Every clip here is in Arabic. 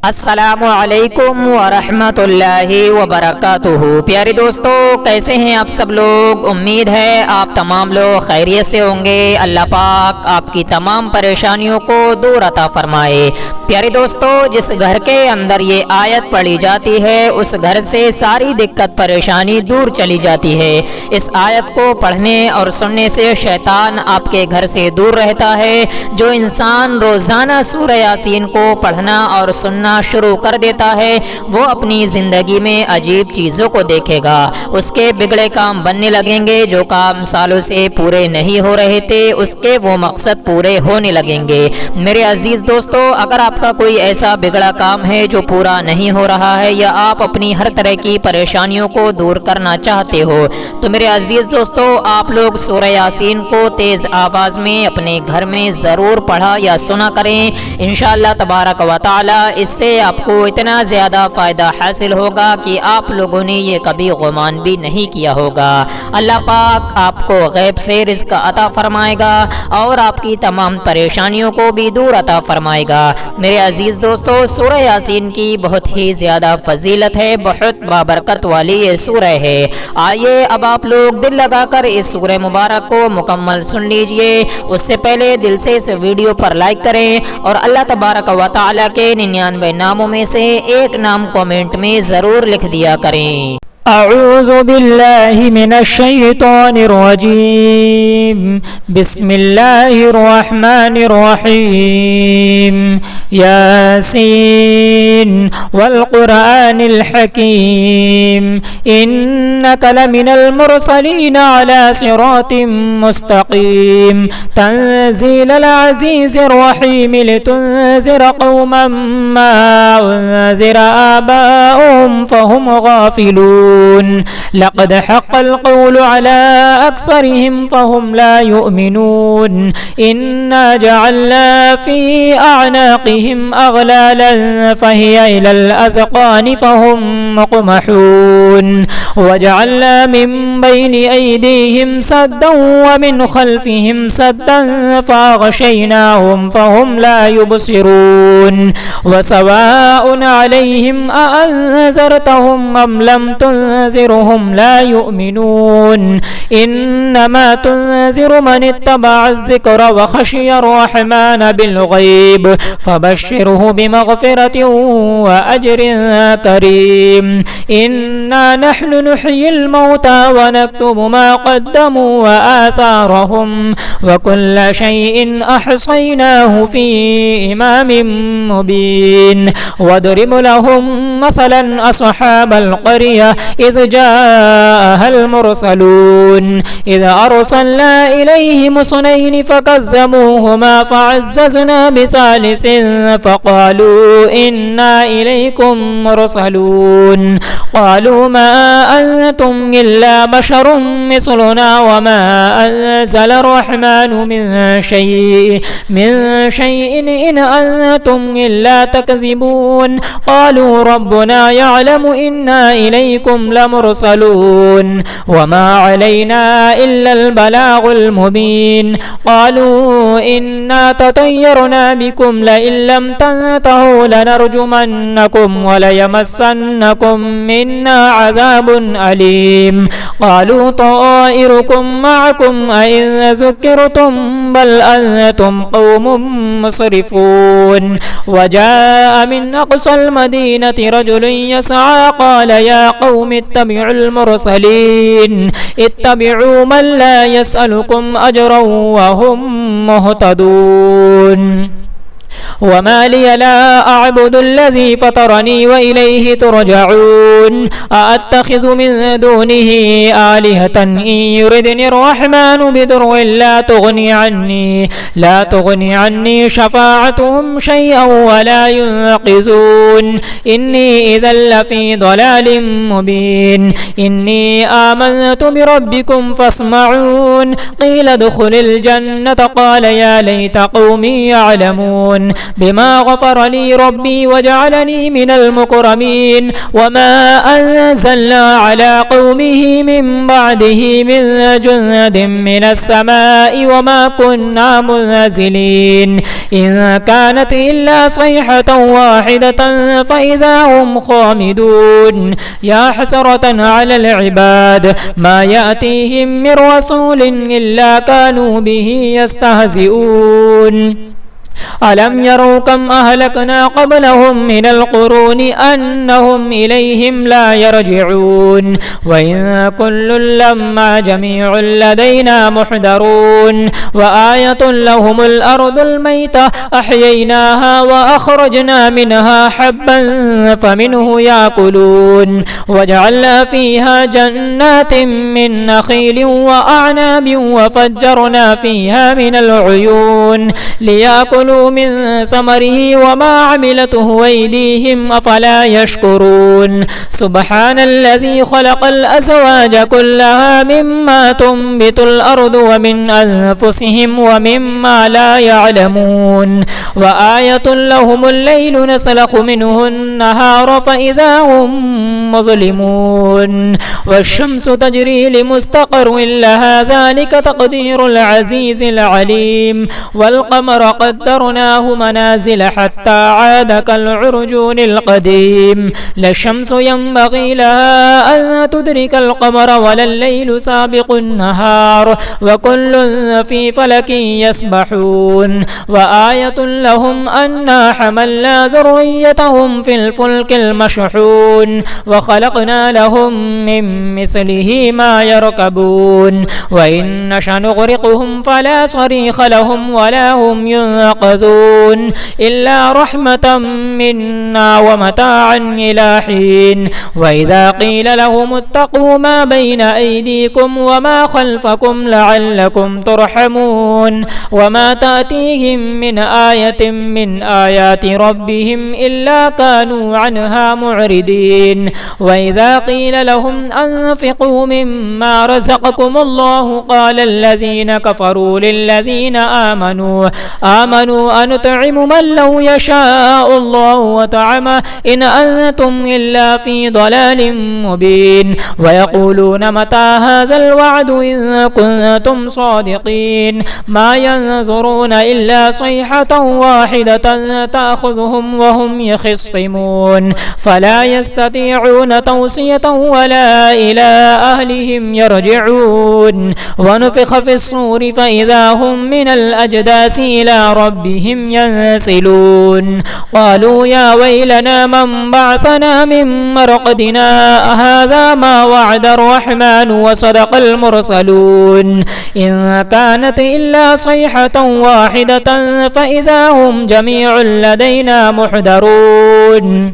अस्सलामु अलैकुम वरहमतुल्लाहि वबरकातुहू। प्यारे दोस्तों, कैसे हैं आप सब लोग। उम्मीद है आप तमाम लोग खैरियत से होंगे। अल्लाह पाक आपकी तमाम परेशानियों को दूर अता फरमाए। प्यारे दोस्तों, जिस घर के अंदर ये आयत पढ़ी जाती है उस घर से सारी दिक्कत परेशानी दूर चली जाती है। इस आयत को पढ़ने और सुनने से शैतान आपके घर से दूर रहता है। जो इंसान रोज़ाना सूरह यासीन को पढ़ना और सुनना शुरू कर देता है वो अपनी ज़िंदगी में अजीब चीज़ों को देखेगा। उसके बिगड़े काम बनने लगेंगे। जो काम सालों से पूरे नहीं हो रहे थे उसके वो मकसद पूरे होने लगेंगे। मेरे अजीज़ दोस्तों, अगर आपका कोई ऐसा बिगड़ा काम है जो पूरा नहीं हो रहा है या आप अपनी हर तरह की परेशानियों को दूर करना चाहते हो तो मेरे अजीज़ दोस्तों, आप लोग सूरह यासीन को तेज़ आवाज़ में अपने घर में ज़रूर पढ़ा या सुना करें। इंशाअल्लाह तबारक व तआला इससे आपको इतना ज़्यादा फ़ायदा हासिल होगा कि आप लोगों ने ये कभी गुमान भी नहीं किया होगा। अल्लाह पाक आपको गैब से रिज़्क़ अता फरमाएगा और आपकी तमाम परेशानियों को भी दूर अता फरमाएगा। मेरे अजीज़ दोस्तों, सूरह यासीन की बहुत ही ज़्यादा फजीलत है, बहुत बाबरकत वाली ये सूरह है। आइए अब आप लोग दिल लगाकर इस सूरह मुबारक को मुकम्मल सुन लीजिए। उससे पहले दिल से इस वीडियो पर लाइक करें और अल्लाह तबारक व तआला के 99 नामों में से एक नाम कमेंट में ज़रूर लिख दिया करें। अऊज़ु बिल्लाहि मिनश शैतानिर रजीम। बिस्मिल्लाहिर रहमानिर रहीम। यासीन वल कुरआनिल हकीम। इन्नका लमिनल मुरसलीन अला सिरातिम मुस्तकीम। तंज़ीलल अज़ीज़िर रहीम लितुनज़िर क़ौमन मा उनज़िर आबाउहुम फ़हुम गाफ़िलून। लक़द हक़्क़ल क़ौलु अला अक्सरिहिम फ़हुम ला युमिनून। इन्ना जअलना फ़ी अअनाक़िहिम अग़लालन फ़हिय इलल अज़क़ानि फ़हुम मुक़महून। वजअलना मिन बैनि अयदीहिम सद्दन व मिन ख़ल्फ़िहिम सद्दन फ़अग़शयनाहुम फ़हुम ला युबसिरून। वसवाउन अलैहिम अअन्ज़रतहुम अम लम तुनज़िरहुम ला युमिनून। इन्नमा तुनज़िरु मन इत्तबअ ज़िक्र व ख़शिय अर्रहमान बिलग़ैब फ़बश्शिरहु बिमग़फ़िरतिन व अज्रिन करीम। इन्ना नहनु नुह्यिल मौता व नक्तुबु मा क़द्दमू व आसारहुम व कुल्ल शैइन अहसैनाहु फ़ी इमामिन मुबीन। वद्रिब लहुम मसलन अस्हाबल क़रिया इज़ जाअहल मुरसलून। इज़ अरसलना इलैहिम इस्नैनि फ़कज़्ज़बूहुमा फ़अज़्ज़ज़ना बिसालिसिन फ़क़ालू इन्ना इलैकुम मुरसलून। क़ालू मा अंतुम इल्ला बशरुम मिस्लुना व मा अंज़ल अर्रहमानु मिन शैइन इन अंतुम इल्ला तकज़िबून। क़ालू रब्बुना यअलमु इन्ना इलैकुम लमुरसलून व मा अलैना इल्लल बलागुल मुबीन। क़ालू इन्ना ततय्यरना बिकुम लइन लम तंतहू लनरजुमन्नकुम व लयमस्सन्नकुम मिन्ना अज़ाबुन अलीम। क़ालू ताइरुकुम मअकुम अइन ज़ुक्किरतुम बल अंतुम क़ौमुम मुस्रिफून। वजाअ मिन अक़सल मदीनति रजुलुन यसअ क़ाल या क़ौम इत्तबिउल मुरसलीन। इत्तबिउ मन ला यसअलुकुम अजरन व हुम मुहतदून। वमा लिय ला अअबुदु अल्लज़ी फ़तरनी व इलैहि तुरजऊन। अअत्तख़िज़ु मिन दूनिही आलिहतन इन युरिदनि अर्रहमानु बिदुर्रिन ला तुग़नि अन्नी शफ़ाअतुहुम शैअन व ला युनक़िज़ून। इन्नी इज़न लफ़ी ضलालिन मुबीन। इन्नी आमनतु बिरब्बिकुम फ़स्मऊन। क़ील उद्ख़ुलिल जन्नत क़ाल या लैत क़ौमी यअलमून। بما غفر لي ربي وجعلني من المكرمين وما أنزلنا على قومه من بعده من جند من السماء وما كنا منزلين إن كانت إلا صيحة واحدة فإذا هم خامدون يا حسرة على العباد ما يأتيهم من رسول إلا كانوا به يستهزئون ألم يروا كم أهلكنا قبلهم من القرون أنهم إليهم لا يرجعون وإن كل لما جميع لدينا محضرون وآية لهم الأرض الميتة أحييناها وأخرجنا منها حبا فمنه يأكلون وجعلنا فيها جنات من نخيل وأعناب وفجرنا فيها من العيون ليأكلوا من ثمره وما عملته أيديهم أفلا يشكرون سبحان الذي خلق الأزواج كلها مما تنبت الأرض ومن أنفسهم ومما لا يعلمون وآية لهم الليل نسلخ منه النهار فإذا هم مظلمون والشمس تجري لمستقر لها ذلك تقدير العزيز العليم والقمر قدرناه منازل حتى عاد كالعرجون القديم لا الشمس ينبغي لها أن تدرك القمر ولا الليل سابق النهار وكل في فلك يسبحون وآية لهم أنا حملنا ذريتهم في الفلك المشحون وخلقنا لهم من مثله ما يركبون وإن نشأ نغرقهم فلا صريخ لهم ولا هم ينقذون إلا رحمة منا ومتاعا إلى حين وإذا قيل لهم اتقوا ما بين أيديكم وما خلفكم لعلكم ترحمون وما تأتيهم من آية من آيات ربهم إلا كانوا عنها معرضين وإذا قيل لهم أنفقوا مما رزقكم الله قال الذين كفروا للذين آمنوا أنطعم من لو يشاء الله وطعمه إن أنتم إلا في ضلال مبين ويقولون متى هذا الوعد إن كنتم صادقين ما ينظرون إلا صيحة واحدة تأخذهم وهم يخصمون فلا يستطيعون توصية ولا إلى أهلهم يرجعون ونفخ في الصور فإذا هم من الأجداث إلى ربهم ينسلون قالوا يا ويلنا من بعثنا من مرقدنا هذا ما وعد الرحمن وصدق المرسلون إن كانت إلا صيحة واحدة فإذا هم جميع لدينا محضرون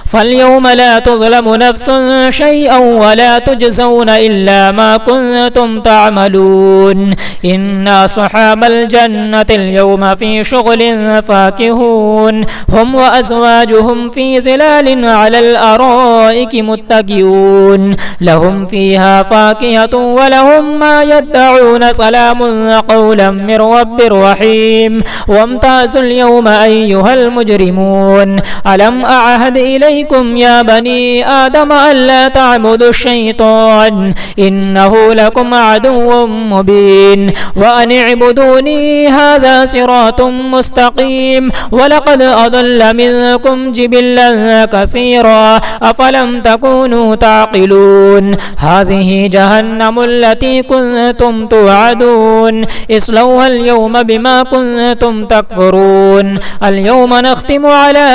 فاليوم لا تظلم نفس شيئا ولا تجزون إلا ما كنتم تعملون إن أصحاب الجنة اليوم في شغل فاكهون هم وأزواجهم في ظلال على الأرائك متكئون لهم فيها فاكهة ولهم ما يدعون سلام قولا من رب رحيم وامتازوا اليوم أيها المجرمون ألم أعهد إليكم يا بني آدم ألا تعبدوا الشيطان إنه لكم عدو مبين وأن اعبدوني هذا صراط مستقيم ولقد أضل منكم جبلا كثيرا أفلم تكونوا تعقلون هذه جهنم التي كنتم توعدون اصلوها اليوم بما كنتم تكفرون اليوم نختم على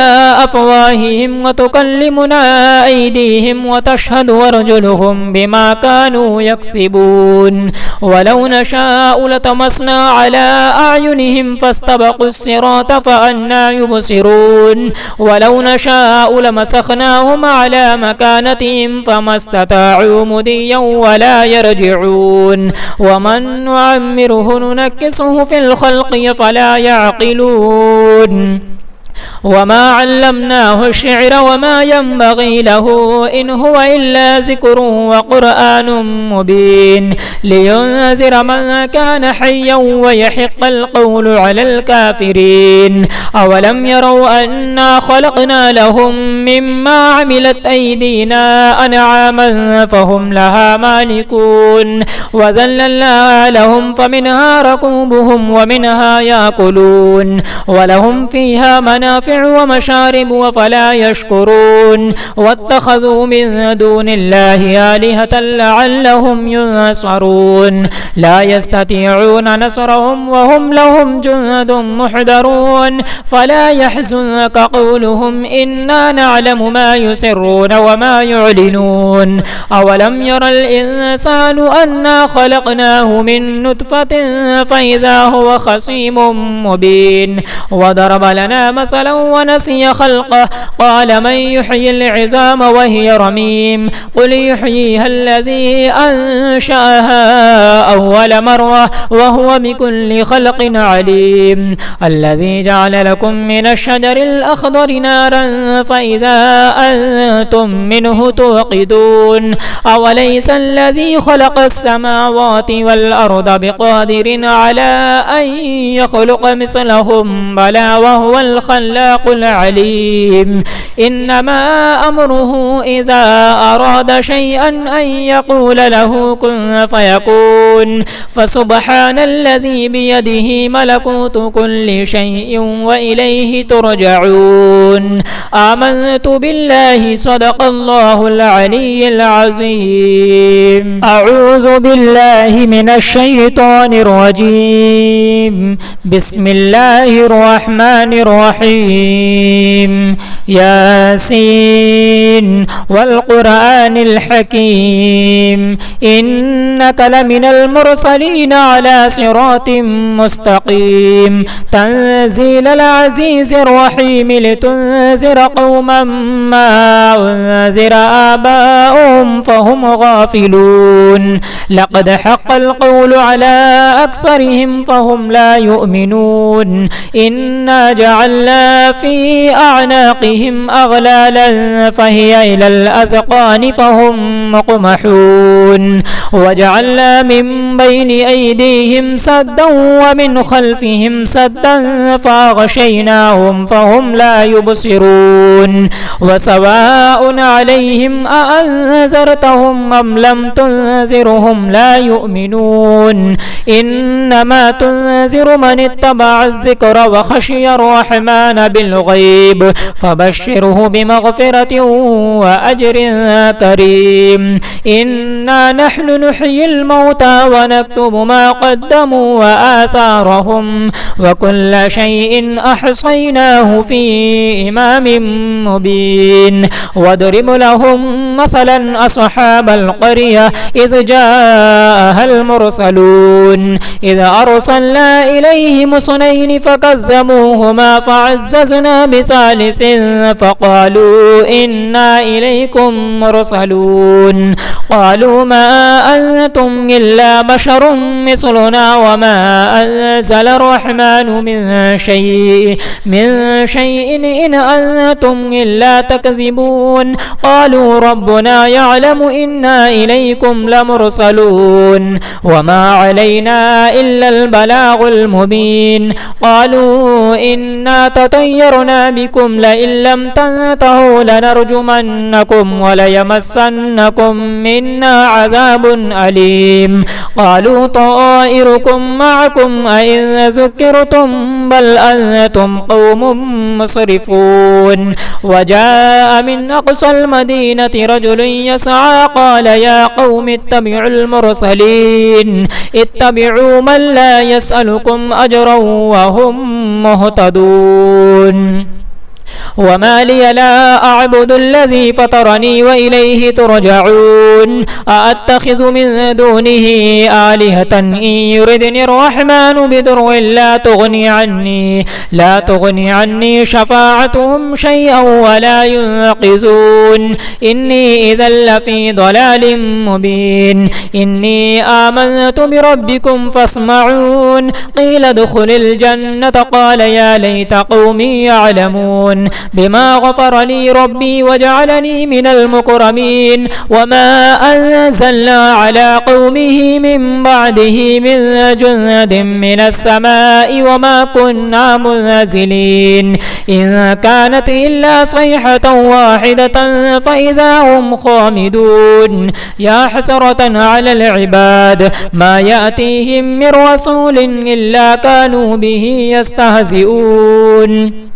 أفواههم وتكلمنا أيديهم وتشهد أرجلهم بما كانوا يكسبون ولو نشاء لطمسنا على أعينهم فاستبقوا الصراط فأنى يبصرون ولو نشاء لمسخناهم على مكانتهم فما استطاعوا مضيا ولا يرجعون ومن نعمره ننكسه في الخلق فلا يعقلون وما علمناه الشعر وما ينبغي له إن هو إلا ذكر وقرآن مبين لينذر من كان حيا ويحق القول على الكافرين أولم يروا أنا خلقنا لهم مما عملت أيدينا أنعاما فهم لها مالكون وذللنا لهم فمنها ركوبهم ومنها يأكلون ولهم فيها منافع ومشارب وفلا يشكرون واتخذوا من دون الله آلهة لعلهم ينصرون لا يستطيعون نصرهم وهم لهم جند محضرون فلا يحزنك قولهم إنا نعلم ما يسرون وما يعلنون أولم ير الإنسان أنا خلقناه من نطفة فإذا هو خصيم مبين وضرب لنا مثلا ونسي خلقه قال من يحيي العظام وهي رميم قل يحييها الذي أنشأها أول مرة وهو بكل خلق عليم الذي جعل لكم من الشجر الأخضر نارا فإذا أنتم منه توقدون أوليس الذي خلق السماوات والأرض بقادر على أن يخلق مثلهم بلى وهو الخلاق العليم إنما أمره إذا أراد شيئا أن يقول له كن فيكون فسبحان الذي بيده ملكوت كل شيء وإليه ترجعون آمنت بالله صدق الله العلي العظيم أعوذ بالله من الشيطان الرجيم بسم الله الرحمن الرحيم ياسين والقرآن الحكيم إنك لمن المرسلين على صراط مستقيم تنزيل العزيز الرحيم لتنذر قوما ما أنذر آباؤهم فهم غافلون لقد حق القول على أكثرهم فهم لا يؤمنون إنا جعلنا في أعناقهم أغلالا فهي إلى الأذقان فهم مقمحون وجعلنا من بين أيديهم سدا ومن خلفهم سدا فأغشيناهم فهم لا يبصرون وسواء عليهم أأنذرتهم أم لم تنذرهم لا يؤمنون إنما تنذر من اتبع الذكر وخشي الرحمن بالغيب فبشره بمغفرة وأجر كريم إنا نحن نحيي الموتى ونكتب ما قدموا وآثارهم وكل شيء أحصيناه في إمام مبين واضرب لهم مثلا أصحاب القرية إذ جاءها المرسلون إذ أرسلنا إليهم اثنين فكذبوهما فعززنا بثالث فقالوا إنا إليكم مرسلون قالوا ما أنتم إلا بشر مثلنا وما أنزل الرحمن من شيء إن أنتم إلا تكذبون قالوا ربنا يعلم إنا إليكم لمرسلون وما علينا إلا البلاغ المبين قالوا إنا تطيرنا بكم لئن لم تنتهوا لنرجمنكم وليمسنكم منا عذاب أليم قالوا طائركم معكم أئن ذكرتم بل أنتم قوم مسرفون وجاء من أقصى المدينة رجل يسعى قال يا قوم اتبعوا المرسلين اتبعوا من لا يسألكم أجرا وهم مهتدون وما لي لا أعبد الذي فطرني وإليه ترجعون أأتخذ من دونه آلهة إن يردني الرحمن بضر لا تغني عني شفاعتهم شيئا ولا ينقذون إني إذا لفي ضلال مبين إني آمنت بربكم فاسمعون قيل ادخل الجنة قال يا ليت قومي يعلمون بما غفر لي ربي وجعلني من المكرمين وما أنزلنا على قومه من بعده من جند من السماء وما كنا منزلين إن كانت إلا صيحة واحدة فإذا هم خامدون يا حسرة على العباد ما يأتيهم من رسول إلا كانوا به يستهزئون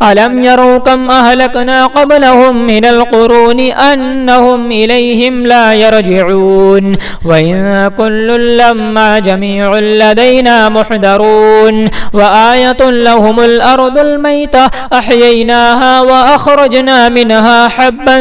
ألم يروا كم أهلكنا قبلهم من القرون أنهم إليهم لا يرجعون وإن كل لما جميع لدينا محضرون وآية لهم الأرض الميتة أحييناها وأخرجنا منها حبا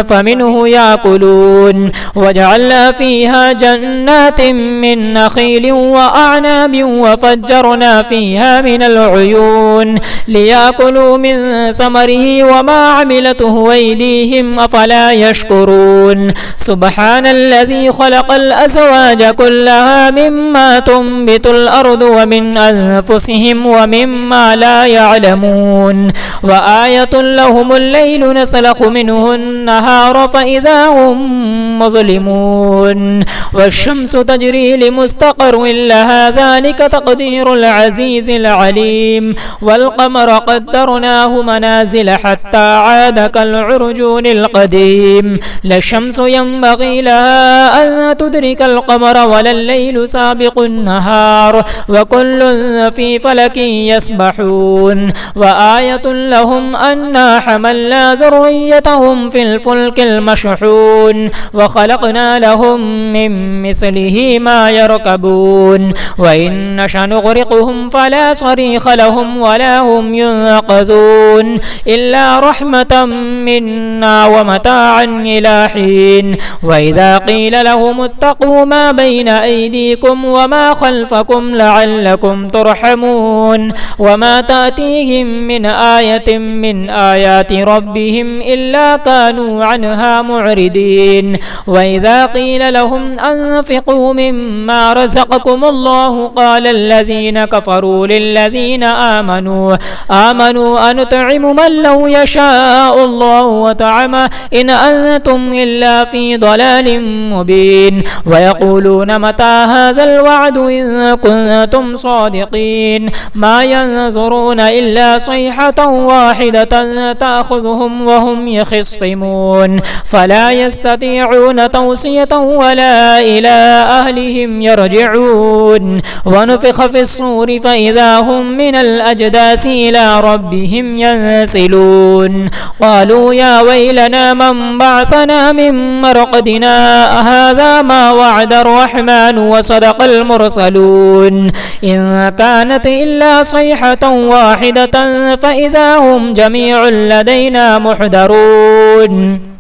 فمنه يأكلون وجعلنا فيها جنات من نخيل وأعناب وفجرنا فيها من العيون ليأكلوا من ثمره وما عملته أيديهم أفلا يشكرون سبحان الذي خلق الأزواج كلها مما تنبت الأرض ومن أنفسهم ومما لا يعلمون وآية لهم الليل نسلخ منه النهار فإذا هم مظلمون والشمس تجري لمستقر لها ذلك تقدير العزيز العليم والقمر قدرناه منازل حتى عاد كالعرجون القديم لا الشمس ينبغي لها أن تدرك القمر ولا الليل سابق النهار وكل في فلك يسبحون وآية لهم أنا حملنا ذريتهم في الفلك المشحون وخلقنا لهم من مثله ما يركبون وإن نشأ نغرقهم فلا صريخ لهم ولا هم ينقذون إلا رحمة منا ومتاعا إلى حين وإذا قيل لهم اتقوا ما بين أيديكم وما خلفكم لعلكم ترحمون وما تأتيهم من آية من آيات ربهم إلا كانوا عنها معرضين وإذا قيل لهم أنفقوا مما رزقكم الله قال الذين كفروا للذين آمنوا أنطعم من لو يشاء الله وطعمه إن أنتم إلا في ضلال مبين ويقولون متى هذا الوعد إن كنتم صادقين ما ينظرون إلا صيحة واحدة تأخذهم وهم يخصمون فلا يستطيعون توصية ولا إلى أهلهم يرجعون ونفخ في الصور فإذا هم من الأجداث إلى ربهم ينسلون قالوا يا ويلنا من بعثنا من مرقدنا هذا ما وعد الرحمن وصدق المرسلون إن كانت إلا صيحة واحدة فإذا هم جميع لدينا محضرون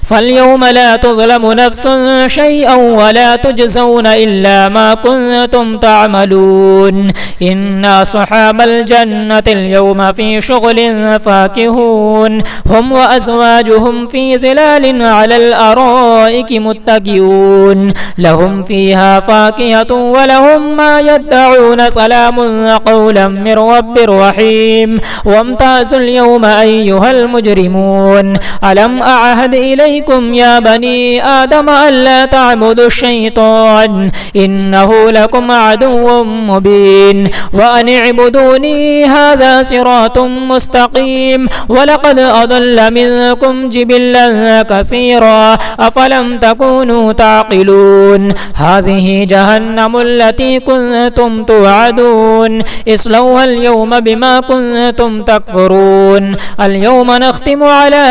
فاليوم لا تظلم نفس شيئا ولا تجزون إلا ما كنتم تعملون إن أصحاب الجنة اليوم في شغل فاكهون هم وأزواجهم في ظلال على الأرائك متكئون لهم فيها فاكهة ولهم ما يدعون سلام قولا من رب رحيم وامتازوا اليوم أيها المجرمون ألم أعهد إليكم يا بني آدم ألا تعبدوا الشيطان إنه لكم عدو مبين وأن اعبدوني هذا صراط مستقيم ولقد أضل منكم جبلا كثيرا أفلم تكونوا تعقلون هذه جهنم التي كنتم توعدون اصلوها اليوم بما كنتم تكفرون اليوم نختم على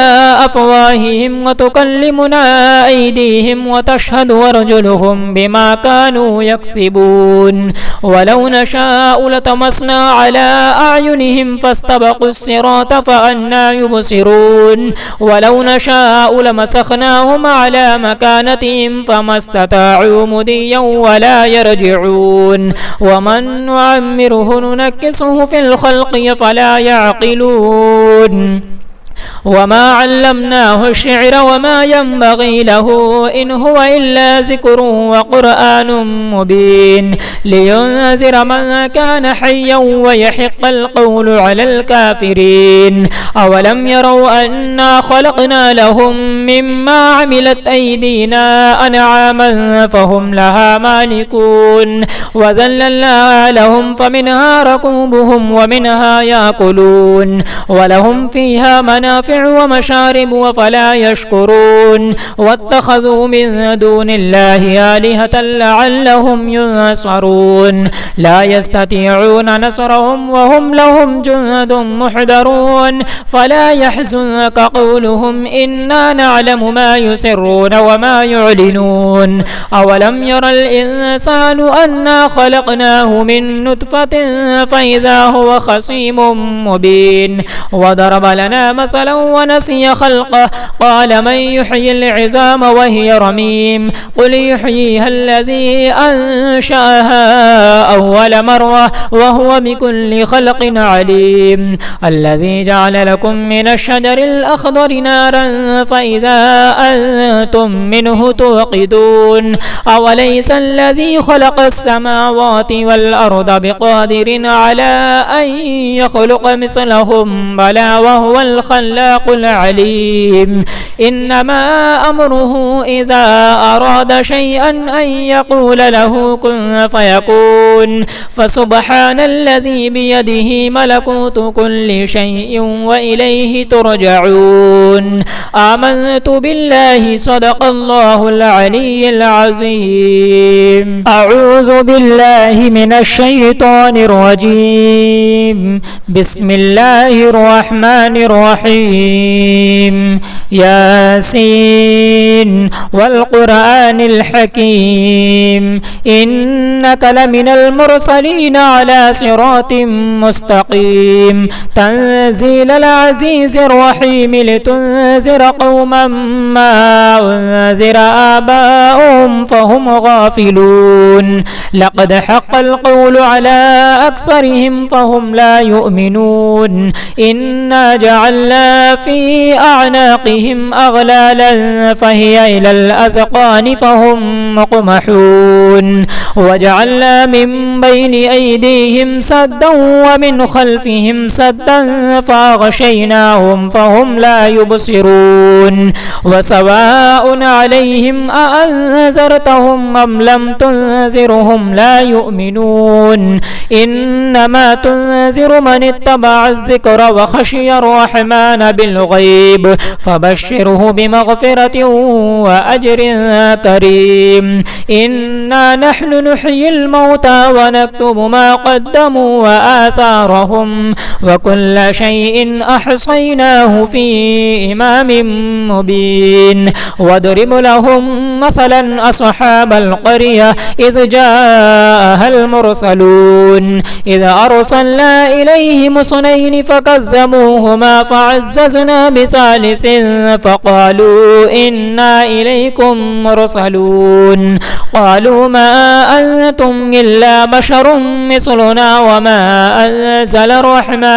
أفواههم وتكلمنا أيديهم وتشهد أرجلهم بما كانوا يكسبون ولو نشاء لطمسنا على أعينهم فاستبقوا الصراط فأنى يبصرون ولو نشاء لمسخناهم على مكانتهم فما استطاعوا مضيا ولا يرجعون ومن نعمره ننكسه في الخلق فلا يعقلون وما علمناه الشعر وما ينبغي له إن هو إلا ذكر وقرآن مبين لينذر من كان حيا ويحق القول على الكافرين أولم يروا أنا خلقنا لهم مما عملت أيدينا أنعاما فهم لها مالكون وذللنا لهم فمنها ركوبهم ومنها يأكلون ولهم فيها منافع ومشارب وفلا يشكرون واتخذوا من دون الله آلهة لعلهم ينصرون لا يستطيعون نصرهم وهم لهم جند محضرون فلا يحزنك قولهم إنا نعلم ما يسرون وما يعلنون أولم ير الإنسان أنا خلقناه من نطفة فإذا هو خصيم مبين وضرب لنا مثلا ونسي خلقه قال من يحيي العظام وهي رميم قل يحييها الذي أنشأها أول مرة وهو بكل خلق عليم الذي جعل لكم من الشجر الأخضر نارا فإذا أنتم منه توقدون أوليس الذي خلق السماوات والأرض بقادر على أن يخلق مثلهم بلى وهو الخلاق العليم إنما أمره إذا أراد شيئا أن يقول له كن فيكون فسبحان الذي بيده ملكوت كل شيء وإليه ترجعون آمنت بالله صدق الله العلي العظيم أعوذ بالله من الشيطان الرجيم بسم الله الرحمن الرحيم ياسين والقرآن الحكيم إنك لمن المرسلين على صراط مستقيم تنزيل العزيز الرحيم لتنذر قوما ما أنذر آباؤهم فهم غافلون لقد حق القول على أكثرهم فهم لا يؤمنون إنا جعلنا في أعناقهم أغلالا فهي إلى الأذقان فهم مقمحون وجعلنا من بين أيديهم سدا ومن خلفهم سدا فأغشيناهم فهم لا يبصرون وسواء عليهم أأنذرتهم أم لم تنذرهم لا يؤمنون إنما تنذر من اتبع الذكر وخشي الرحمن بالغيب فبشره بمغفرة وأجر كريم إنا نحن نحيي الموتى ونكتب ما قدموا وآثارهم وكل شيء أحصيناه في إمام مبين واضرب لهم مثلا أصحاب القرية إذ جاءها المرسلون إذ أرسلنا إليهم اثنين فكذبوهما فعززنا بثالث فقالوا إنا إليكم مرسلون قالوا ما أنتم إلا بشر مثلنا وما أنزل الرحمن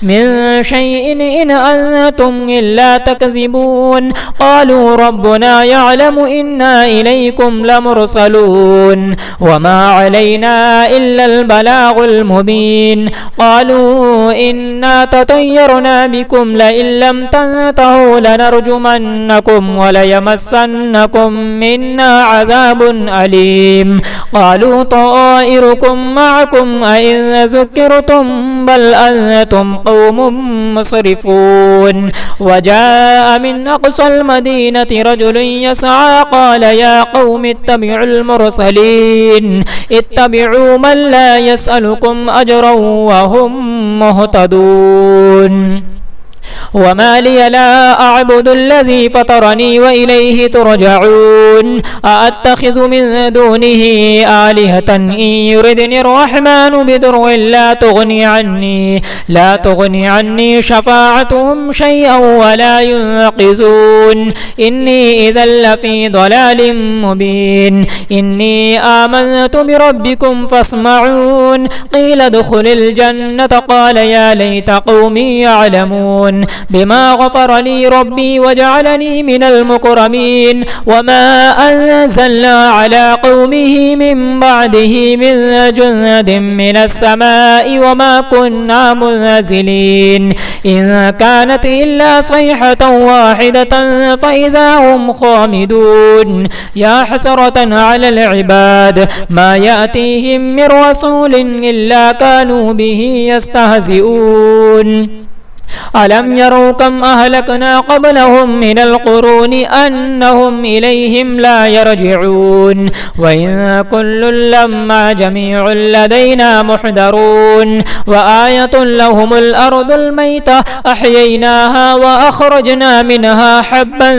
من شيء إن أنتم إلا تكذبون قالوا ربنا يعلم إنا إليكم لمرسلون وما علينا إلا البلاغ المبين قالوا إنا تطيرنا بكم لئن لم تنتهوا لنرجمنكم وليمسنكم منا عذاب أليم قالوا طائركم معكم أئن ذكرتم بل أنتم قوم مسرفون وجاء من أقصى المدينة رجل يسعى قال يا قوم اتبعوا المرسلين اتبعوا من لا يسألكم أجرا وهم مهتدون وما لي لا أعبد الذي فطرني وإليه ترجعون أأتخذ من دونه آلهة إن يردني الرحمن بضر لا تغني عني شفاعتهم شيئا ولا ينقذون إني إذا لفي ضلال مبين إني آمنت بربكم فاسمعون قيل ادخل الجنة قال يا ليت قومي يعلمون بما غفر لي ربي وجعلني من المكرمين وما أنزلنا على قومه من بعده من جند من السماء وما كنا منزلين إن كانت إلا صيحة واحدة فإذا هم خامدون يا حسرة على العباد ما يأتيهم من رسول إلا كانوا به يستهزئون ألم يروا كم أهلكنا قبلهم من القرون أنهم إليهم لا يرجعون وإن كل لما جميع لدينا محضرون وآية لهم الأرض الميتة أحييناها وأخرجنا منها حبا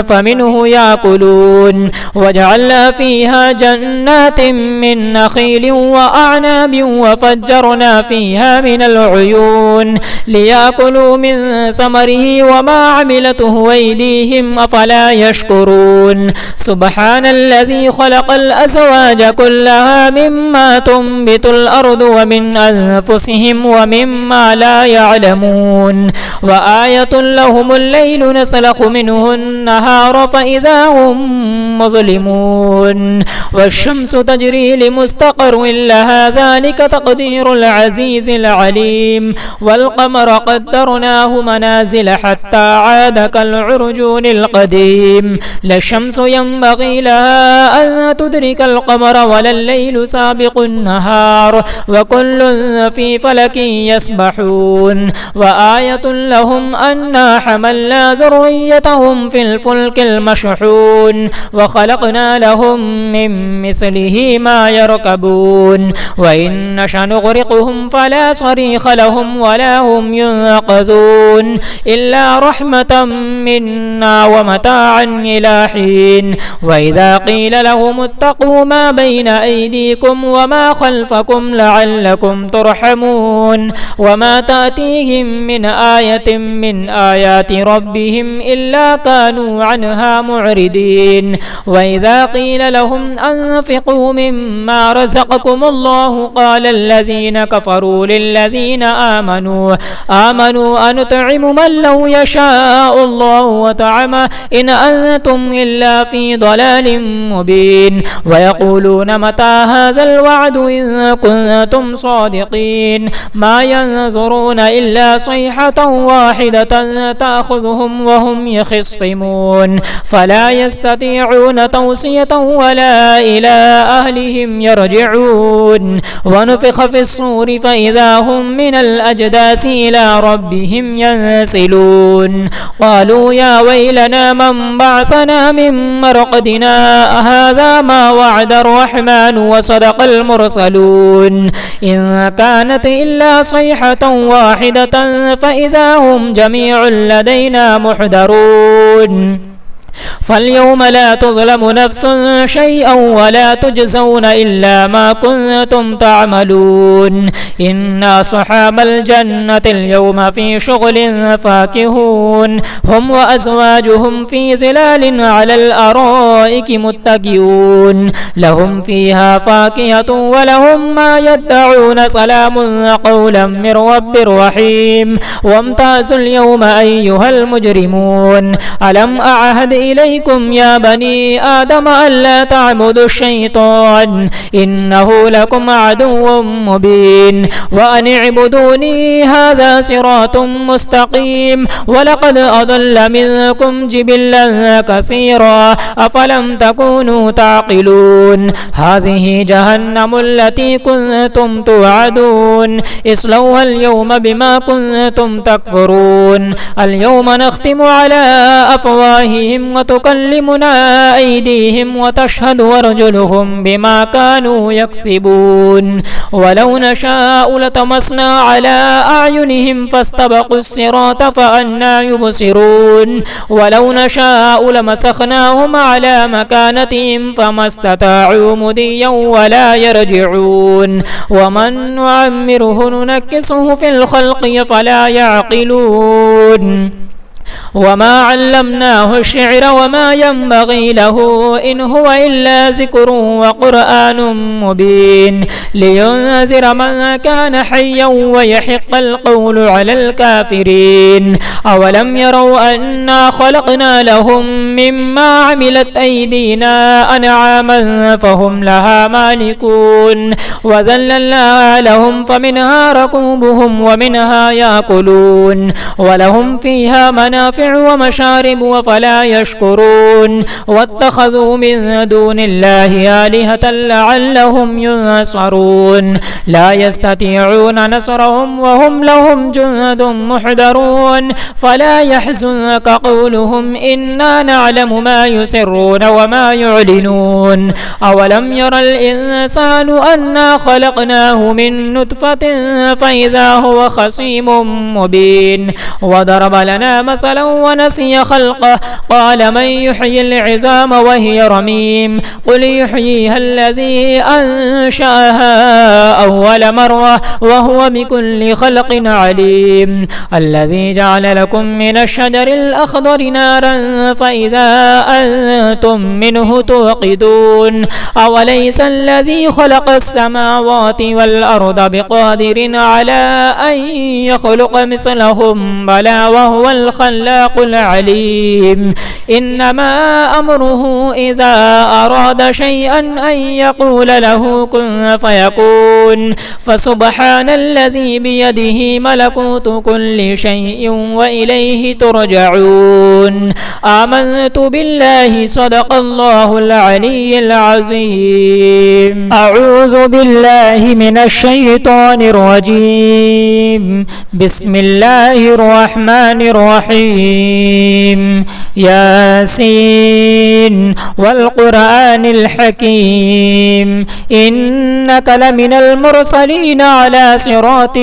فمنه يأكلون وجعلنا فيها جنات من نخيل وأعناب وفجرنا فيها من العيون ليأكلوا من ثمره وما عملته أيديهم أفلا يشكرون سبحان الذي خلق الأزواج كلها مما تنبت الأرض ومن أنفسهم ومما لا يعلمون وآية لهم الليل نسلخ منه النهار فإذا هم مظلمون والشمس تجري لمستقر لها ذلك تقدير العزيز العليم والقمر قدرناه منازل حتى عاد كالعرجون القديم لا الشمس ينبغي لها أن تدرك القمر ولا الليل سابق النهار وكل في فلك يسبحون وآية لهم أنا حملنا ذريتهم في الفلك المشحون وخلقنا لهم من مثله ما يركبون وإن نشأ نغرقهم فلا صريخ لهم ولا هم ينقذون إلا رحمة منا ومتاعا إلى حين وإذا قيل لهم اتقوا ما بين أيديكم وما خلفكم لعلكم ترحمون وما تأتيهم من آية من آيات ربهم إلا كانوا عنها معرضين وإذا قيل لهم أنفقوا مما رزقكم الله قال الذين كفروا للذين آمنوا أنطعم من لو يشاء الله وطعمه إن أنتم إلا في ضلال مبين ويقولون متى هذا الوعد إن كنتم صادقين ما ينظرون إلا صيحة واحدة تأخذهم وهم يخصمون فلا يستطيعون توصية ولا إلى أهلهم يرجعون ونفخ في الصور فإذا هم من الأجداث إلى ربهم ينسلون قالوا يا ويلنا من بعثنا من مرقدنا هذا ما وعد الرحمن وصدق المرسلون إن كانت إلا صيحة واحدة فإذا هم جميع لدينا محضرون فاليوم لا تظلم نفس شيئا ولا تجزون إلا ما كنتم تعملون إن أصحاب الجنة اليوم في شغل فاكهون هم وأزواجهم في ظلال على الأرائك متكئون لهم فيها فاكهة ولهم ما يدعون سلام قولا من رب رحيم وامتازوا اليوم أيها المجرمون ألم أعهد إليكم يا بني آدم ألا تعبدوا الشيطان إنه لكم عدو مبين وأن اعبدوني هذا صراط مستقيم ولقد أضل منكم جبلا كثيرا أفلم تكونوا تعقلون هذه جهنم التي كنتم توعدون اصلوها اليوم بما كنتم تكفرون اليوم نختم على أفواههم وتكلمنا أيديهم وتشهد أرجلهم بما كانوا يكسبون ولو نشاء لطمسنا على أعينهم فاستبقوا الصراط فأنى يبصرون ولو نشاء لمسخناهم على مكانتهم فما استطاعوا مضيا ولا يرجعون ومن نعمره ننكسه في الخلق فلا يعقلون وما علمناه الشعر وما ينبغي له إن هو إلا ذكر وقرآن مبين لينذر من كان حيا ويحق القول على الكافرين أولم يروا أنا خلقنا لهم مما عملت أيدينا أنعاما فهم لها مالكون وذللناها لهم فمنها ركوبهم ومنها يأكلون ولهم فيها منافع ومشارب وفلا يشكرون واتخذوا من دون الله آلهة لعلهم ينصرون لا يستطيعون نصرهم وهم لهم جند محضرون فلا يحزنك قولهم إنا نعلم ما يسرون وما يعلنون أولم ير الإنسان أنا خلقناه من نطفة فإذا هو خصيم مبين وضرب لنا مثلا ونسي خلقه قال من يحيي العظام وهي رميم قل يحييها الذي أنشأها أول مرة وهو بكل خلق عليم الذي جعل لكم من الشجر الأخضر نارا فإذا أنتم منه توقدون أوليس الذي خلق السماوات والأرض بقادر على أن يخلق مثلهم بلى وهو الخلاق العليم إنما أمره إذا أراد شيئا أن يقول له كن فيكون فسبحان الذي بيده ملكوت كل شيء وإليه ترجعون آمنت بالله صدق الله العلي العظيم أعوذ بالله من الشيطان الرجيم بسم الله الرحمن الرحيم ياسين والقرآن الحكيم إنك لمن المرسلين على صراط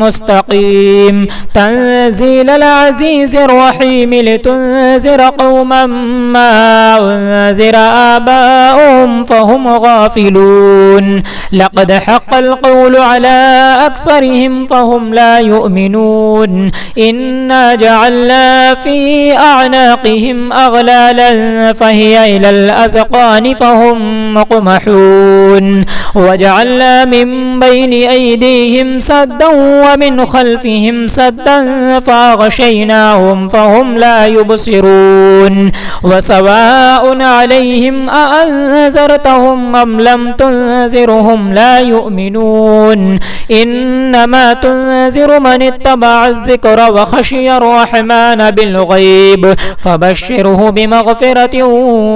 مستقيم تنزيل العزيز الرحيم لتنذر قوما ما أنذر آباؤهم فهم غافلون لقد حق القول على أكثرهم فهم لا يؤمنون إنا جعلنا في أعناقهم أغلالا فهي إلى الأذقان فهم مقمحون وجعلنا من بين أيديهم سدا ومن خلفهم سدا فأغشيناهم فهم لا يبصرون وسواء عليهم أأنذرتهم أم لم تنذرهم لا يؤمنون إنما تنذر من اتبع الذكر وخشي الرحمن بالغيب فبشره بمغفرة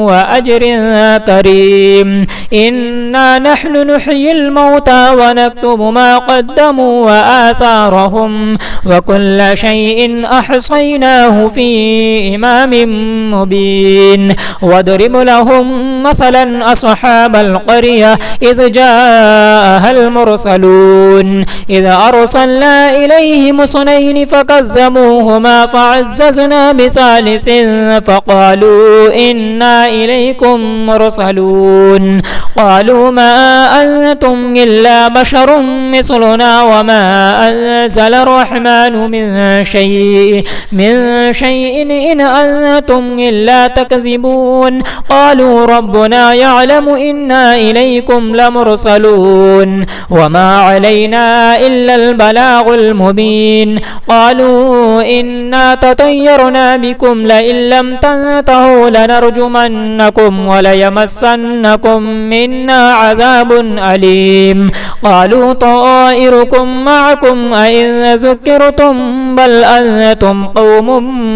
وأجر كريم إنا نحن نحيي الموتى ونكتب ما قدموا وآثارهم وكل شيء أحصيناه في إمام مبين واضرب لهم مثلا أصحاب القرية إذ جاءها المرسلون إذ أرسلنا إليهم اثنين فكذبوهما فعززنا بثالث فقالوا إنا إليكم مرسلون قالوا ما أنتم إلا بشر مثلنا وما أنزل الرحمن من شيء إن أنتم إلا تكذبون قالوا ربنا يعلم إنا إليكم لمرسلون وما علينا إلا البلاغ المبين قالوا إنا تطيرنا بكم لئن لم تنتهوا لنرجمنكم وليمسنكم منا عذاب أليم قالوا طائركم معكم أئن ذكرتم بل أنتم قوم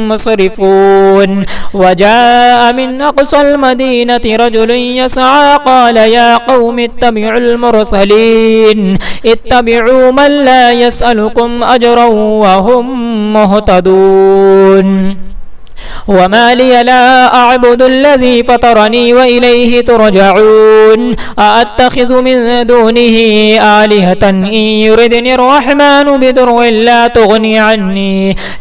مسرفون وجاء من أقصى المدينة رجل يسعى قال يا قوم اتبعوا المرسلين اتبعوا من لا يسألكم أجرا وهم مهتدون وما لي لا أعبد الذي فطرني وإليه ترجعون أأتخذ من دونه آلهة إن يردني الرحمن بضر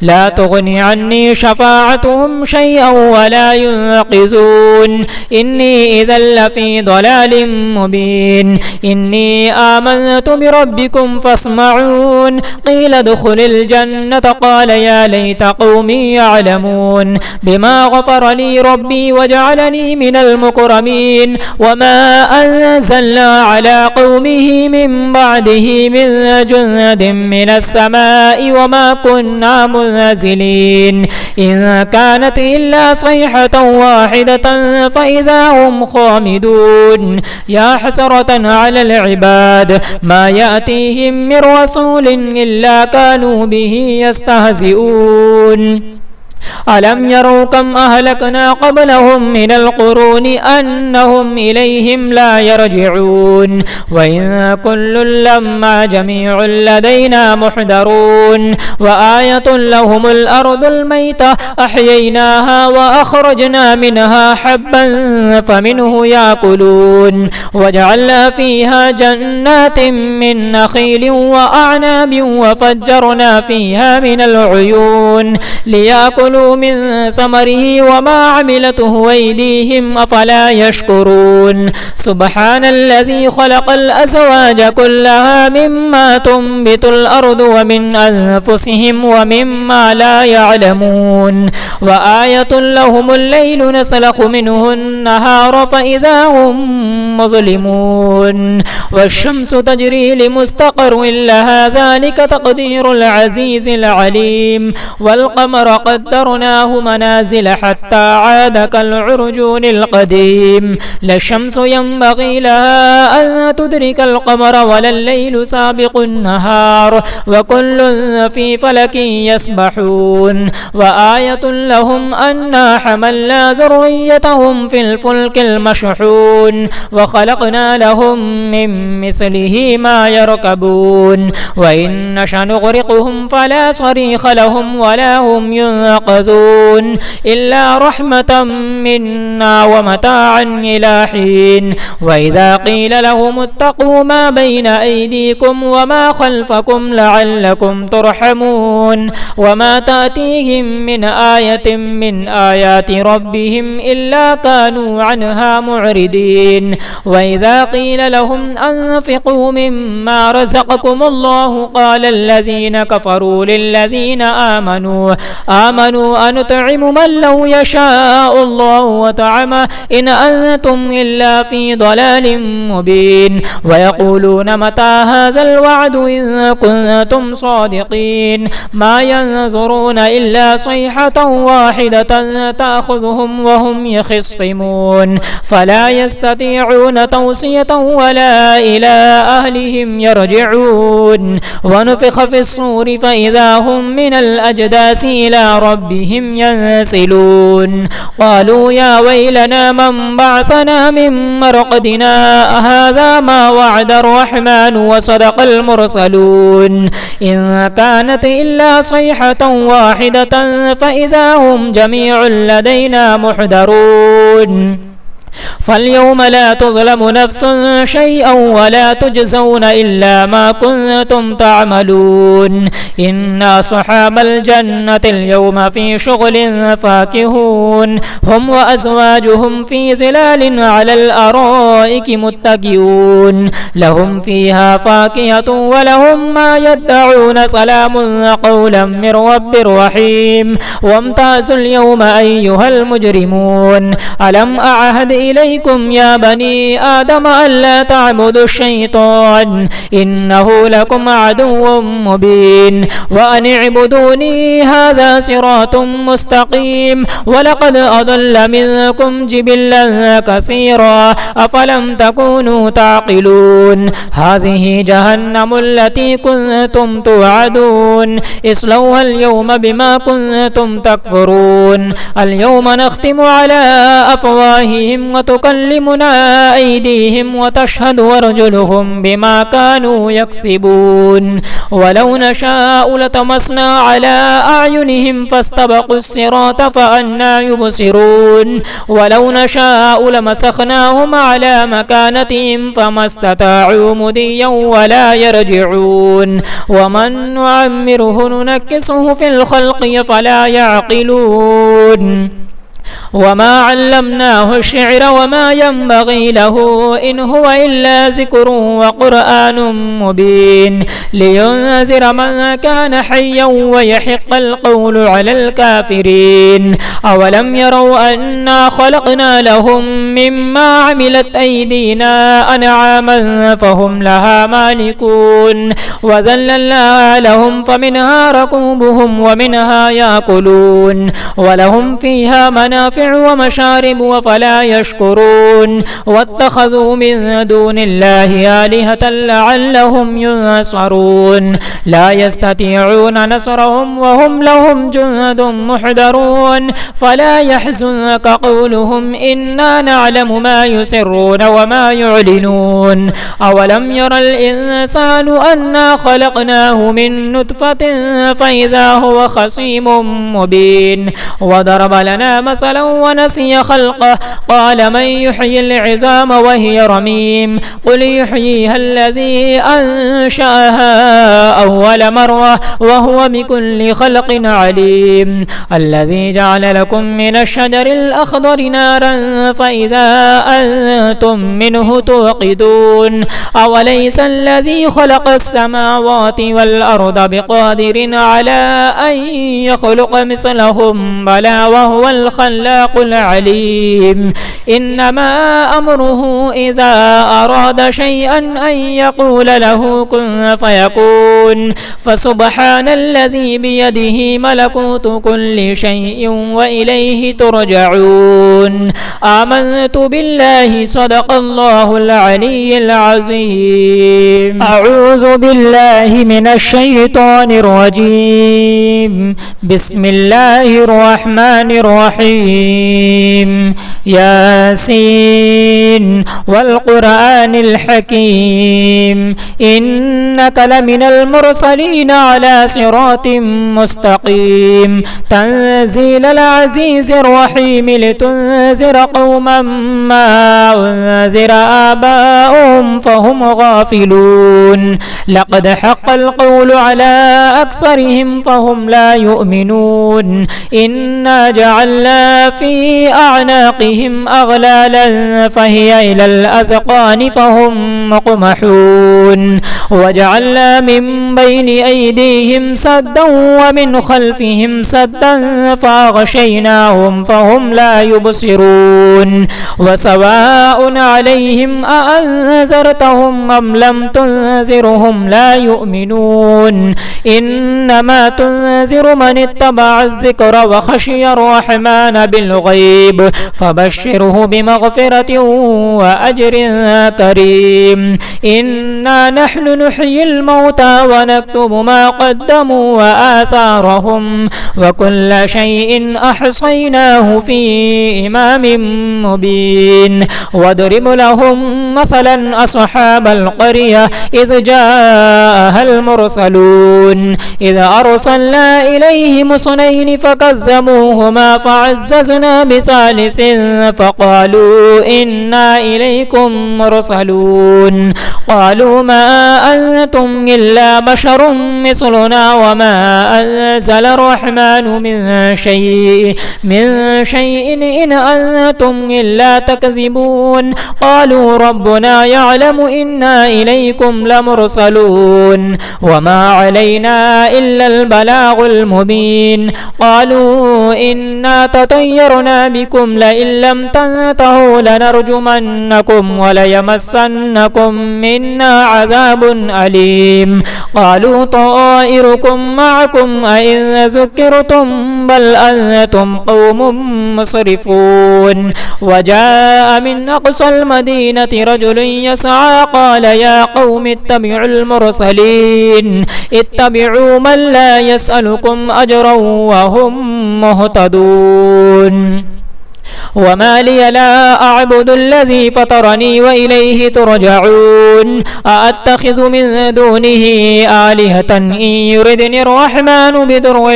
لا تغني عني شفاعتهم شيئا ولا ينقذون إني إذا لفي ضلال مبين إني آمنت بربكم فاسمعون قيل ادخل الجنة قال يا ليت قومي يعلمون بما غفر لي ربي وجعلني من المكرمين وما أنزلنا على قومه من بعده من جند من السماء وما كنا منزلين إن كانت إلا صيحة واحدة فإذا هم خامدون يا حسرة على العباد ما يأتيهم من رسول إلا كانوا به يستهزئون ألم يروا كم أهلكنا قبلهم من القرون أنهم إليهم لا يرجعون وإن كل لما جميع لدينا محضرون وآية لهم الأرض الميتة أحييناها وأخرجنا منها حبا فمنه يأكلون وجعلنا فيها جنات من نخيل وأعناب وفجرنا فيها من العيون ليأكلوا من ثمره وما عملته أيديهم أفلا يشكرون سبحان الذي خلق الأزواج كلها مما تنبت الأرض ومن أنفسهم ومما لا يعلمون وآية لهم الليل نسلخ منه النهار فإذا هم مظلمون والشمس تجري لمستقر لها ذلك تقدير العزيز العليم والقمر قدرناه منازل حتى عاد كالعرجون القديم لا الشمس ينبغي لها أن تدرك القمر ولا الليل سابق النهار وكل في فلك يسبحون وآية لهم أنا حملنا ذريتهم في الفلك المشحون وخلقنا لهم من مثله ما يركبون وإن نشأ نغرقهم فلا صريخ لهم ولا هم ينقذون إلا رحمة منا ومتاعا إلى حين وإذا قيل لهم اتقوا ما بين أيديكم وما خلفكم لعلكم ترحمون وما تأتيهم من آية من آيات ربهم إلا كانوا عنها معرضين وإذا قيل لهم أنفقوا مما رزقكم الله قال الذين كفروا للذين آمنوا أنطعم من لو يشاء الله وطعمه إن أنتم إلا في ضلال مبين ويقولون متى هذا الوعد إن كنتم صادقين ما ينظرون إلا صيحة واحدة تأخذهم وهم يخصمون فلا يستطيعون توصية ولا إلى أهلهم يرجعون ونفخ في الصور فإذا هم من الأجداث إلى ربهم ينسلون قالوا يا ويلنا من بعثنا من مرقدنا هذا ما وعد الرحمن وصدق المرسلون إن كانت إلا صيحة واحدة فإذا هم جميع لدينا محضرون فاليوم لا تظلم نفس شيئا ولا تجزون إلا ما كنتم تعملون إن أصحاب الجنة اليوم في شغل فاكهون هم وأزواجهم في ظلال على الأرائك متكئون لهم فيها فاكهة ولهم ما يدعون سلام قولا من رب رحيم وامتازوا اليوم أيها المجرمون ألم أعهد إليكم يا بني آدم ألا تعبدوا الشيطان إنه لكم عدو مبين وأن اعبدوني هذا صراط مستقيم ولقد أضل منكم جبلا كثيرا أفلم تكونوا تعقلون هذه جهنم التي كنتم توعدون اصلوها اليوم بما كنتم تكفرون اليوم نختم على أفواههم وتكلمنا أيديهم وتشهد أرجلهم بما كانوا يكسبون ولو نشاء لطمسنا على أعينهم فاستبقوا الصراط فأنى يبصرون ولو نشاء لمسخناهم على مكانتهم فما استطاعوا مضيا ولا يرجعون ومن نعمره ننكسه في الخلق فلا يعقلون وما علمناه الشعر وما ينبغي له إن هو إلا ذكر وقرآن مبين لينذر من كان حيا ويحق القول على الكافرين أولم يروا أنا خلقنا لهم مما عملت أيدينا أنعاما فهم لها مالكون وذللنا لهم فمنها ركوبهم ومنها يأكلون ولهم فيها منافع ومشارب وفلا يشكرون واتخذوا من دون الله آلهة لعلهم ينصرون لا يستطيعون نصرهم وهم لهم جند محضرون فلا يحزنك قولهم إنا نعلم ما يسرون وما يعلنون أولم ير الإنسان أنا خلقناه من نطفة فإذا هو خصيم مبين وضرب لنا مثلا ونسي خلقه قال من يحيي العظام وهي رميم قل يحييها الذي أنشأها أول مرة وهو بكل خلق عليم الذي جعل لكم من الشجر الأخضر نارا فإذا أنتم منه توقدون أوليس الذي خلق السماوات والأرض بقادر على أن يخلق مثلهم بلى وهو الخلاق العليم إنما أمره إذا أراد شيئا أن يقول له كن فيكون فسبحان الذي بيده ملكوت كل شيء وإليه ترجعون آمنت بالله صدق الله العلي العظيم أعوذ بالله من الشيطان الرجيم بسم الله الرحمن الرحيم ياسين والقرآن الحكيم إنك لمن المرسلين على صراط مستقيم تنزيل العزيز الرحيم لتنذر قوما ما أنذر آباؤهم فهم غافلون لقد حق القول على أكثرهم فهم لا يؤمنون إنا جعلنا في أعناقهم أغلالا فهي إلى الأذقان فهم مقمحون وجعلنا من بين أيديهم سدا ومن خلفهم سدا فأغشيناهم فهم لا يبصرون وسواء عليهم أأنذرتهم أم لم تنذرهم لا يؤمنون إنما تنذر من اتبع الذكر وخشي الرحمن بالغيب فبشره بمغفرة وأجر كريم إنا نحن نحيي الموتى ونكتب ما قدموا وآثارهم وكل شيء أحصيناه في إمام مبين واضرب لهم مثلا أصحاب القرية إذ جاءها المرسلون إذ أرسلنا إليهم اثنين فكذبوهما فعززنا بثالث فقالوا إنا إليكم مرسلون قالوا ما أنتم إلا بشر مثلنا وما أنزل الرحمن من شيء إن أنتم إلا تكذبون قالوا ربنا يعلم إنا إليكم لمرسلون وما علينا إلا البلاغ المبين قالوا إنا تطيرنا بكم لئن لم تنتهوا لنرجمنكم وليمسنكم منا عذاب أليم قالوا طائركم معكم أئن ذكرتم بل أنتم قوم مسرفون وجاء من أقصى المدينة رجل يسعى قال يا قوم اتبعوا المرسلين اتبعوا من لا يسألكم أجرا وهم مهتدون وما لي لا أعبد الذي فطرني وإليه ترجعون أأتخذ من دونه آلهة إن يردني الرحمن بضر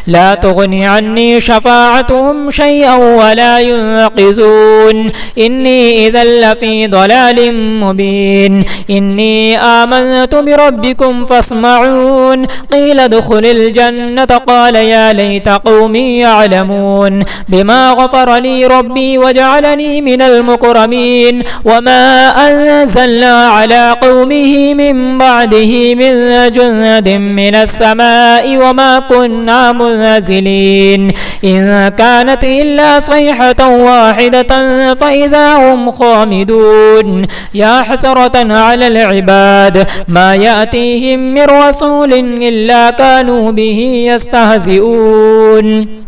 لا تغني عني شفاعتهم شيئا ولا ينقذون إني إذا لفي ضلال مبين إني آمنت بربكم فاسمعون قيل ادخل الجنة قال يا ليت قومي يعلمون بما غفر لي ربي وجعلني من المكرمين وما أنزلنا على قومه من بعده من جند من السماء وما كنا منزلين إن كانت إلا صيحة واحدة فإذا هم خامدون يا حسرة على العباد ما يأتيهم من رسول إلا كانوا به يستهزئون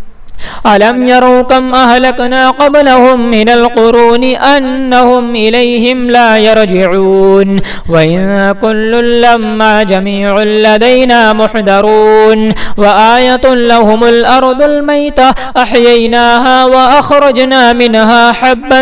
ألم يروا كم أهلكنا قبلهم من القرون أنهم إليهم لا يرجعون وإن كل لما جميع لدينا محضرون وآية لهم الأرض الميتة أحييناها وأخرجنا منها حبا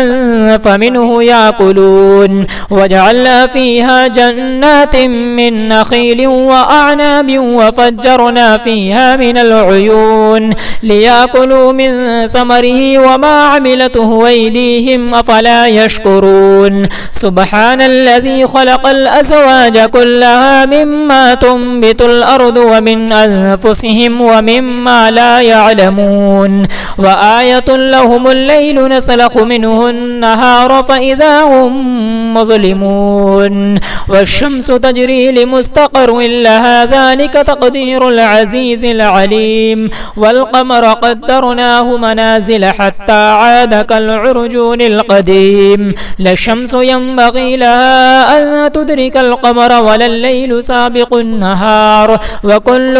فمنه يأكلون وجعلنا فيها جنات من نخيل وأعناب وفجرنا فيها من العيون ليأكلوا من ثمره وما عملته أيديهم أفلا يشكرون سبحان الذي خلق الأزواج كلها مما تنبت الأرض ومن أنفسهم ومما لا يعلمون وآية لهم الليل نسلخ منه النهار فإذا هم مظلمون والشمس تجري لمستقر لها ذلك تقدير العزيز العليم والقمر قدرناه منازل حتى عاد كالعرجون القديم لا الشمس ينبغي لها أن تدرك القمر ولا الليل سابق النهار وكل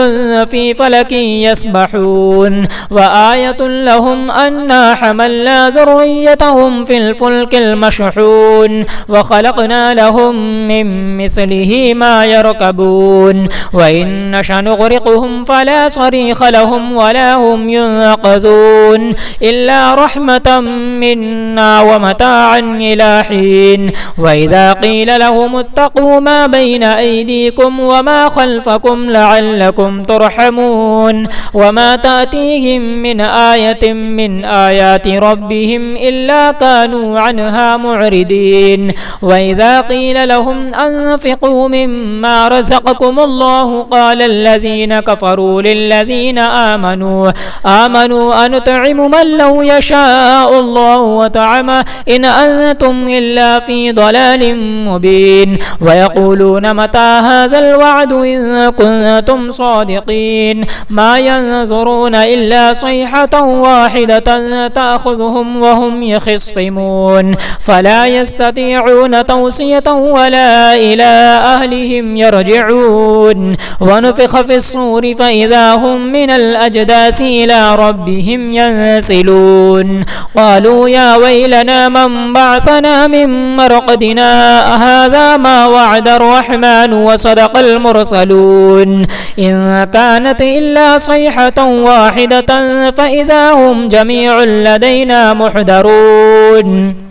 في فلك يسبحون وآية لهم أنا حملنا ذريتهم في الفلك المشحون وخلقنا لهم من مثله ما يركبون وإن نشأ نغرقهم فلا صريخ لهم ولا هم ينقذون إلا رحمة منا ومتاعا إلى حين وإذا قيل لهم اتقوا ما بين أيديكم وما خلفكم لعلكم ترحمون وما تأتيهم من آية من آيات ربهم إلا كانوا عنها معرضين وإذا قيل لهم أنفقوا مما رزقكم الله قال الذين كفروا للذين آمنوا أنطعم من لو يشاء الله وطعمه إن أنتم إلا في ضلال مبين ويقولون متى هذا الوعد إن كنتم صادقين ما ينظرون إلا صيحة واحدة تأخذهم وهم يخصمون فلا يستطيعون توصية ولا إلى أهلهم يرجعون ونفخ في الصور فإذا هم من الأجداث إلى ربهم ينسلون قالوا يا ويلنا من بعثنا من مرقدنا هذا ما وعد الرحمن وصدق المرسلون إن كانت إلا صيحة واحدة فإذا هم جميع لدينا محضرون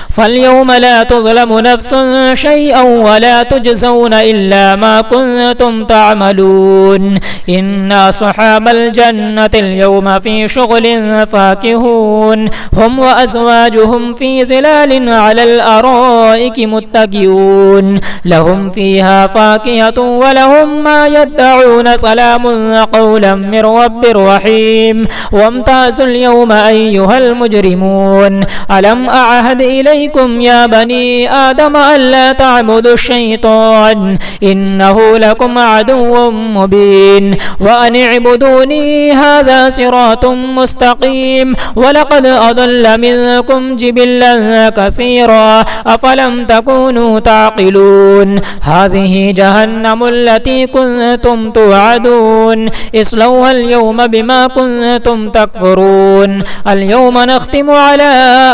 فاليوم لا تظلم نفس شيئا ولا تجزون إلا ما كنتم تعملون إن أصحاب الجنة اليوم في شغل فاكهون هم وأزواجهم في ظلال على الأرائك متكئون لهم فيها فاكهة ولهم ما يدعون سلام قولا من رب رحيم وامتازوا اليوم أيها المجرمون ألم أعهد إليكم يا بني آدم ألا تعبدوا الشيطان إنه لكم عدو مبين وأن اعبدوني هذا صراط مستقيم ولقد أضل منكم جبلا كثيرا أفلم تكونوا تعقلون هذه جهنم التي كنتم توعدون اصلوها اليوم بما كنتم تكفرون اليوم نختم على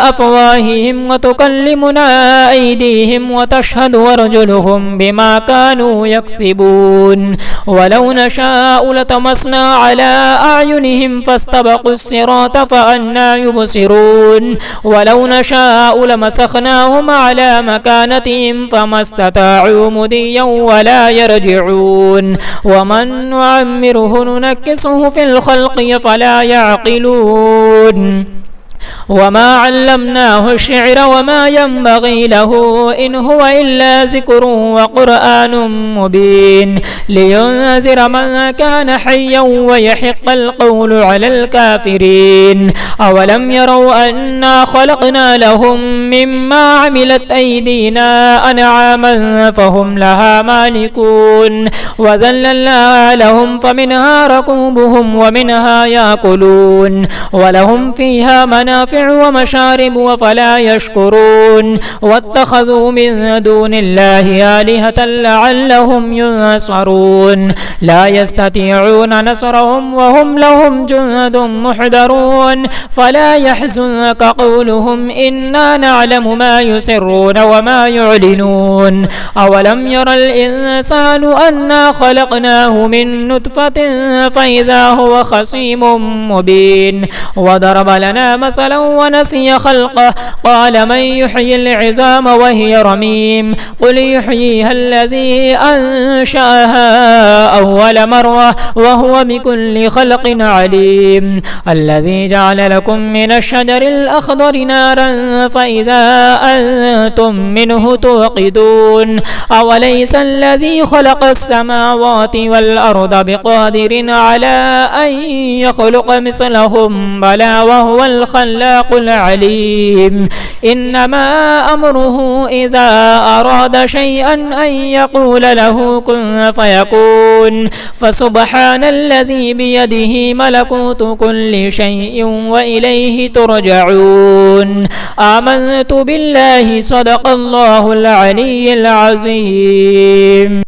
أفواههم وتكلمنا أيديهم وتشهد أرجلهم بما كانوا يكسبون ولو نشاء لطمسنا على أعينهم فاستبقوا الصراط فأنى يبصرون ولو نشاء لمسخناهم على مكانتهم فما استطاعوا مضيا ولا يرجعون ومن نعمره ننكسه في الخلق فلا يعقلون وما علمناه الشعر وما ينبغي له إن هو إلا ذكر وقرآن مبين لينذر من كان حيا ويحق القول على الكافرين أولم يروا أنا خلقنا لهم مما عملت أيدينا أنعاما فهم لها مالكون وذللنا لهم فمنها ركوبهم ومنها يأكلون ولهم فيها منافع ومشارب وفلا يشكرون واتخذوا من دون الله آلهة لعلهم ينصرون لا يستطيعون نصرهم وهم لهم جند محضرون فلا يحزنك قولهم إنا نعلم ما يسرون وما يعلنون أولم ير الإنسان أنا خلقناه من نطفة فإذا هو خصيم مبين وضرب لنا مثلا ونسي خلقه قال من يحيي العظام وهي رميم قل يحييها الذي أنشأها أول مرة وهو بكل خلق عليم الذي جعل لكم من الشجر الأخضر نارا فإذا أنتم منه توقدون أوليس الذي خلق السماوات والأرض بقادر على أن يخلق مثلهم بلى وهو الخلاق العليم إنما أمره إذا أراد شيئا أن يقول له كن فيكون فسبحان الذي بيده ملكوت كل شيء وإليه ترجعون آمنت بالله صدق الله العلي العظيم.